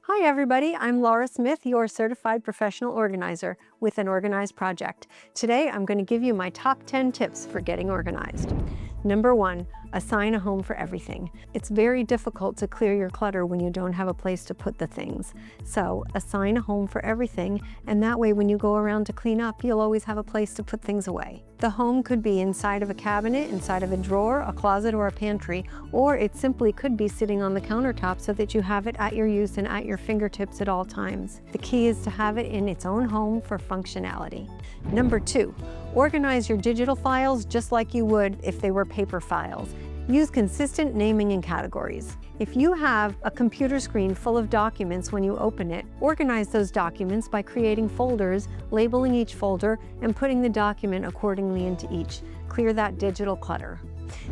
Hi everybody, I'm Laura Smith, your certified professional organizer with an organized project. Today I'm going to give you my top 10 tips for getting organized. Number 1, assign a home for everything. It's very difficult to clear your clutter when you don't have a place to put the things. So assign a home for everything, and that way when you go around to clean up, you'll always have a place to put things away. The home could be inside of a cabinet, inside of a drawer, a closet, or a pantry, or it simply could be sitting on the countertop so that you have it at your use and at your fingertips at all times. The key is to have it in its own home for functionality. Number 2, organize your digital files just like you would if they were paper files. Use consistent naming and categories. If you have a computer screen full of documents when you open it, organize those documents by creating folders, labeling each folder, and putting the document accordingly into each. Clear that digital clutter.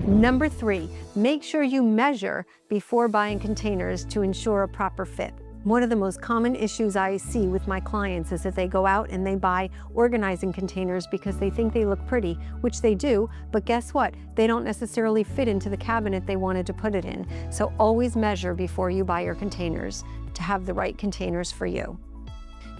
Number 3, make sure you measure before buying containers to ensure a proper fit. One of the most common issues I see with my clients is that they go out and they buy organizing containers because they think they look pretty, which they do, but guess what? They don't necessarily fit into the cabinet they wanted to put it in. So always measure before you buy your containers to have the right containers for you.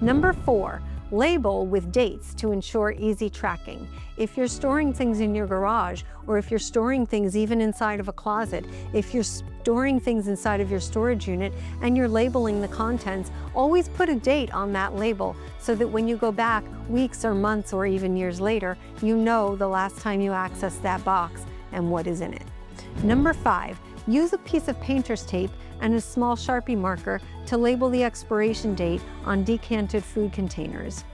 Number 4, label with dates to ensure easy tracking. If you're storing things in your garage, or if you're storing things even inside of a closet, if you're storing things inside of your storage unit and you're labeling the contents, always put a date on that label so that when you go back weeks or months or even years later, you know the last time you accessed that box and what is in it. Number 5, use a piece of painter's tape and a small Sharpie marker to label the expiration date on decanted food containers.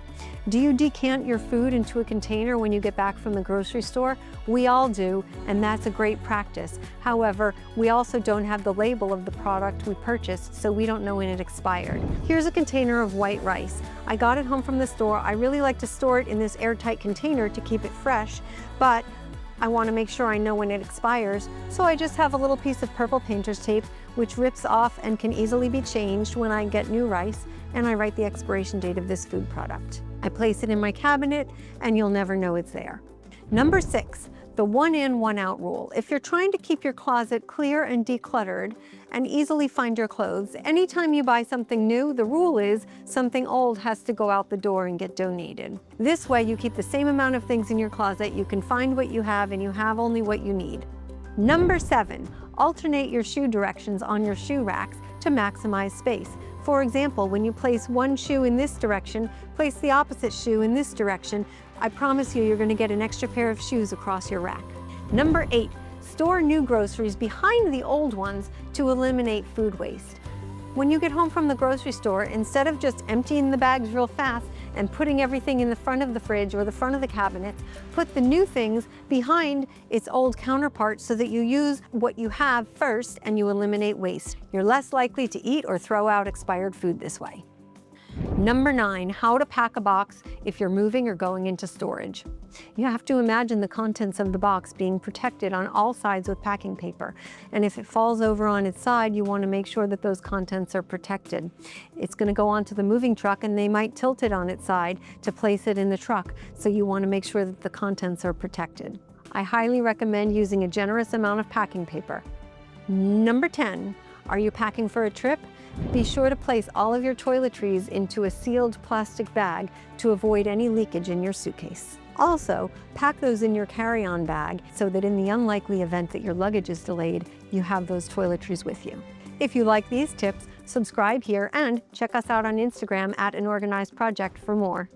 Do you decant your food into a container when you get back from the grocery store? We all do, and that's a great practice. However, we also don't have the label of the product we purchased, so we don't know when it expired. Here's a container of white rice. I got it home from the store. I really like to store it in this airtight container to keep it fresh, but I want to make sure I know when it expires, so I just have a little piece of purple painter's tape which rips off and can easily be changed when I get new rice, and I write the expiration date of this food product. I place it in my cabinet and you'll never know it's there. Number 6, the one in, one out rule. If you're trying to keep your closet clear and decluttered and easily find your clothes, anytime you buy something new, the rule is something old has to go out the door and get donated. This way you keep the same amount of things in your closet, you can find what you have, and you have only what you need. Number 7, alternate your shoe directions on your shoe racks to maximize space. For example, when you place one shoe in this direction, place the opposite shoe in this direction. I promise you're going to get an extra pair of shoes across your rack. Number 8, store new groceries behind the old ones to eliminate food waste. When you get home from the grocery store, instead of just emptying the bags real fast and putting everything in the front of the fridge or the front of the cabinet, put the new things behind its old counterpart so that you use what you have first and you eliminate waste. You're less likely to eat or throw out expired food this way. Number 9, how to pack a box if you're moving or going into storage. You have to imagine the contents of the box being protected on all sides with packing paper. And if it falls over on its side, you want to make sure that those contents are protected. It's going to go onto the moving truck and they might tilt it on its side to place it in the truck. So you want to make sure that the contents are protected. I highly recommend using a generous amount of packing paper. Number 10, are you packing for a trip? Be sure to place all of your toiletries into a sealed plastic bag to avoid any leakage in your suitcase. Also, pack those in your carry-on bag so that in the unlikely event that your luggage is delayed, you have those toiletries with you. If you like these tips, subscribe here and check us out on Instagram @AnorganizedProject for more.